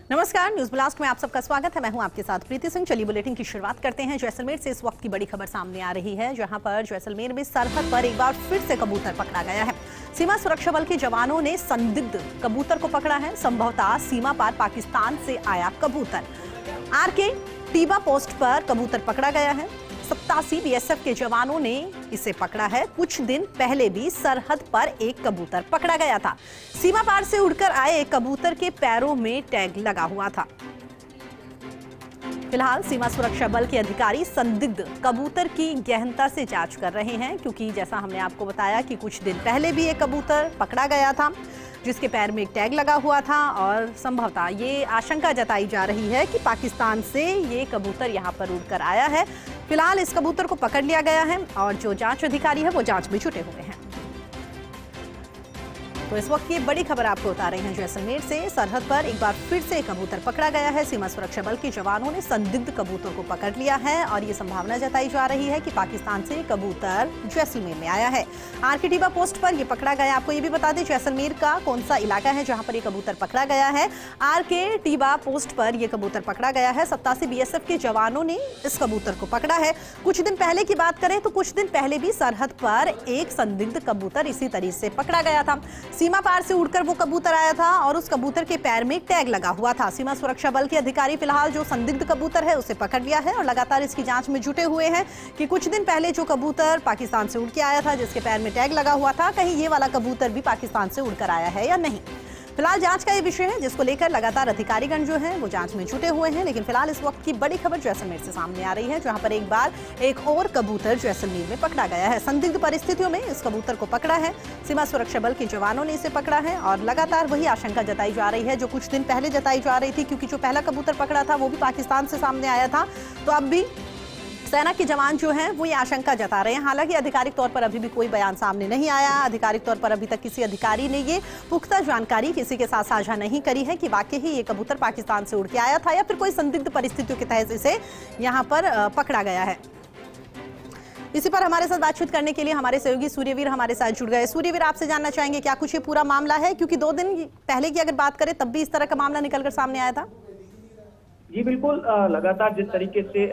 नमस्कार, news blast में आप सबका स्वागत है। मैं हूं आपके साथ प्रीति सिंह। चलिए बुलेटिन की शुरुआत करते हैं। जैसलमेर से इस वक्त की बड़ी खबर सामने आ रही है, जहां पर जैसलमेर में सरहद पर एक बार फिर से कबूतर पकड़ा गया है। सीमा सुरक्षा बल के जवानों ने संदिग्ध कबूतर को पकड़ा है। संभवतः सीमा पार पाकिस्तान से आया कबूतर। आरके टीबा पोस्ट पर कबूतर पकड़ा गया है। 87 बीएसएफ के जवानों ने इसे पकड़ा है। कुछ दिन पहले भी सरहद पर एक कबूतर पकड़ा गया था। सीमा पार से उड़कर आए एक कबूतर के पैरों में टैग लगा हुआ था। फिलहाल सीमा सुरक्षा बल के अधिकारी संदिग्ध कबूतर की गहनता से जांच कर रहे हैं, क्योंकि जैसा हमने आपको बताया कि कुछ दिन पहले भी एक कबूतर पकड़ा गया था जिसके पैर में एक टैग लगा हुआ था, और संभवतः ये आशंका जताई जा रही है कि पाकिस्तान से ये कबूतर यहाँ पर उड़कर आया है। फिलहाल इस कबूतर को पकड़ लिया गया है और जो जांच अधिकारी है वो जांच में जुटे हुए हैं। तो इस वक्त की बड़ी खबर आपको बता रहे हैं। जैसलमेर से सरहद पर एक बार फिर से कबूतर पकड़ा गया है। सीमा सुरक्षा बल के जवानों ने संदिग्ध कबूतर को पकड़ लिया है और ये संभावना जताई जा रही है कि पाकिस्तान से कबूतर जैसलमेर में आया है। आरके टीबा पोस्ट पर ये पकड़ा गया। आपको ये भी बता दें जैसलमेर का कौन सा इलाका है जहां पर ये कबूतर पकड़ा गया है। आरके टीबा पोस्ट पर यह कबूतर पकड़ा गया है। 87 बीएसएफ के जवानों ने इस कबूतर को पकड़ा है। कुछ दिन पहले की बात करें तो कुछ दिन पहले भी सरहद पर एक संदिग्ध कबूतर इसी तरीके से पकड़ा गया था। सीमा पार से उड़कर वो कबूतर आया था और उस कबूतर के पैर में टैग लगा हुआ था। सीमा सुरक्षा बल के अधिकारी फिलहाल जो संदिग्ध कबूतर है उसे पकड़ लिया है और लगातार इसकी जांच में जुटे हुए हैं कि कुछ दिन पहले जो कबूतर पाकिस्तान से उड़ के आया था जिसके पैर में टैग लगा हुआ था, कहीं ये वाला कबूतर भी पाकिस्तान से उड़कर आया है या नहीं। फिलहाल जांच का ये विषय है जिसको लेकर लगातार अधिकारीगण जो हैं वो जांच में जुटे हुए हैं। लेकिन फिलहाल इस वक्त की बड़ी खबर जैसलमेर से सामने आ रही है, जहां पर एक बार एक और कबूतर जैसलमेर में पकड़ा गया है। संदिग्ध परिस्थितियों में इस कबूतर को पकड़ा है। सीमा सुरक्षा बल के जवानों ने इसे पकड़ा है और लगातार वही आशंका जताई जा रही है जो कुछ दिन पहले जताई जा रही थी, क्योंकि जो पहला कबूतर पकड़ा था वो भी पाकिस्तान से सामने आया था। तो अब भी सेना के जवान जो हैं वो ये आशंका जता रहे हैं। हालांकि आधिकारिक तौर पर अभी भी कोई बयान सामने नहीं आया। आधिकारिक तौर पर अभी तक किसी अधिकारी ने ये पुख्ता जानकारी किसी के साथ साझा नहीं करी है कि वाकई ही ये कबूतर पाकिस्तान से उड़ के आया था या फिर कोई संदिग्ध परिस्थितियों के तहत इसे यहाँ पर पकड़ा गया है। इसी पर हमारे साथ बातचीत करने के लिए हमारे सहयोगी सूर्यवीर हमारे साथ जुड़ गए। सूर्यवीर, आपसे जानना चाहेंगे क्या कुछ ये पूरा मामला है, क्योंकि 2 दिन पहले की अगर बात करें तब भी इस तरह का मामला निकलकर सामने आया था। जी बिल्कुल, लगातार जिस तरीके से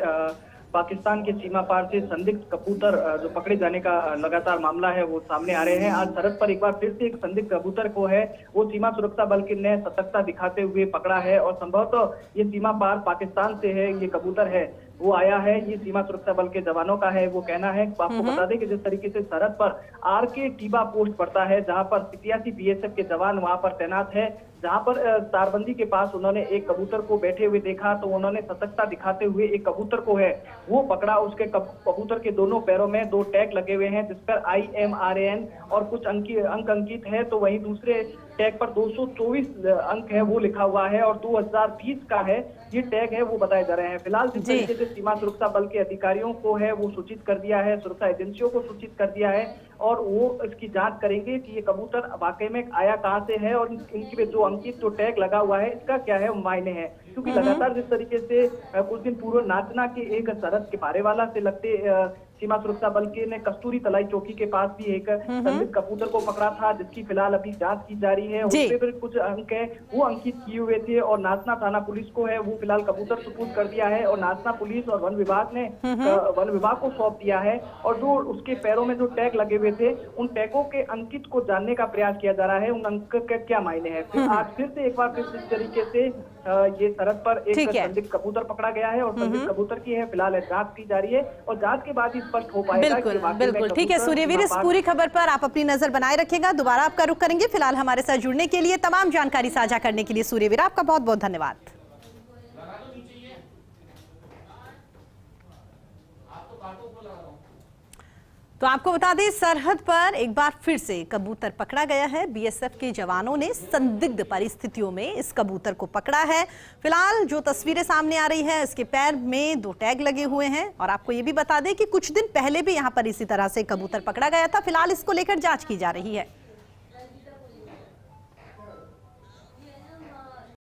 पाकिस्तान के सीमा पार से संदिग्ध कबूतर जो पकड़े जाने का लगातार मामला है वो सामने आ रहे हैं। आज सरहद पर एक बार फिर से एक संदिग्ध कबूतर को है वो सीमा सुरक्षा बल के ने सतर्कता दिखाते हुए पकड़ा है और संभवतः ये सीमा पार पाकिस्तान से है ये कबूतर है वो आया है। ये सीमा सुरक्षा बल के जवानों का है वो कहना है। आपको बता दें कि जिस तरीके से सरहद पर आरके टीबा पोस्ट पड़ता है जहां पर 87 बीएसएफ के जवान वहां पर तैनात है, जहां पर तारबंदी के पास उन्होंने एक कबूतर को बैठे हुए देखा तो उन्होंने सतर्कता दिखाते हुए एक कबूतर को है वो पकड़ा। उसके कबूतर के दोनों पैरों में 2 टैग लगे हुए हैं जिस पर IMRAN और कुछ अंक अंकित है, तो वहीं दूसरे टैग पर 224 अंक है वो लिखा हुआ है और 2020 का है ये टैग है वो बताए जा रहे हैं। फिलहाल जिस तरीके से सीमा सुरक्षा बल के अधिकारियों को है वो सूचित कर दिया है, सुरक्षा एजेंसियों को सूचित कर दिया है और वो इसकी जांच करेंगे कि ये कबूतर वाकई में आया कहां से है और इनकी जो अंकित जो टैग लगा हुआ है इसका क्या है मायने हैं। क्योंकि लगातार जिस तरीके से कुछ दिन पूर्व नाचना के एक सरहद के पारेवाला से लगते सीमा सुरक्षा बल के ने कस्तूरी तलाई चौकी के पास भी एक संदिग्ध कबूतर को पकड़ा था जिसकी फिलहाल अभी जांच की जा रही है। उसपे भी कुछ अंक है वो अंकित किए हुए थे और नाचना थाना पुलिस को है वो फिलहाल कबूतर सुपुर्द कर दिया है और नाचना पुलिस और वन विभाग ने वन विभाग को सौंप दिया है। और जो उसके पैरों में जो टैग लगे हुए थे उन टैगों के अंकित को जानने का प्रयास किया जा रहा है, उन अंक के क्या मायने हैं। फिर आज फिर से एक बार फिर इस तरीके से ये सरहद पर एक संदिग्ध कबूतर पकड़ा गया है और संदिग्ध कबूतर की है फिलहाल जांच की जा रही है और जांच के बाद ही स्पष्ट हो पाएगा। बिल्कुल ठीक है सूर्यवीर, इस पूरी खबर पर आप अपनी नजर बनाए रखिएगा। दोबारा आपका रुख करेंगे। फिलहाल हमारे साथ जुड़ने के लिए, तमाम जानकारी साझा करने के लिए सूर्यवीर आपका बहुत बहुत धन्यवाद। तो आपको बता दें सरहद पर एक बार फिर से कबूतर पकड़ा गया है। बीएसएफ के जवानों ने संदिग्ध परिस्थितियों में इस कबूतर को पकड़ा है। फिलहाल जो तस्वीरें सामने आ रही है इसके पैर में 2 टैग लगे हुए हैं और आपको ये भी बता दें कि कुछ दिन पहले भी यहां पर इसी तरह से कबूतर पकड़ा गया था। फिलहाल इसको लेकर जांच की जा रही है।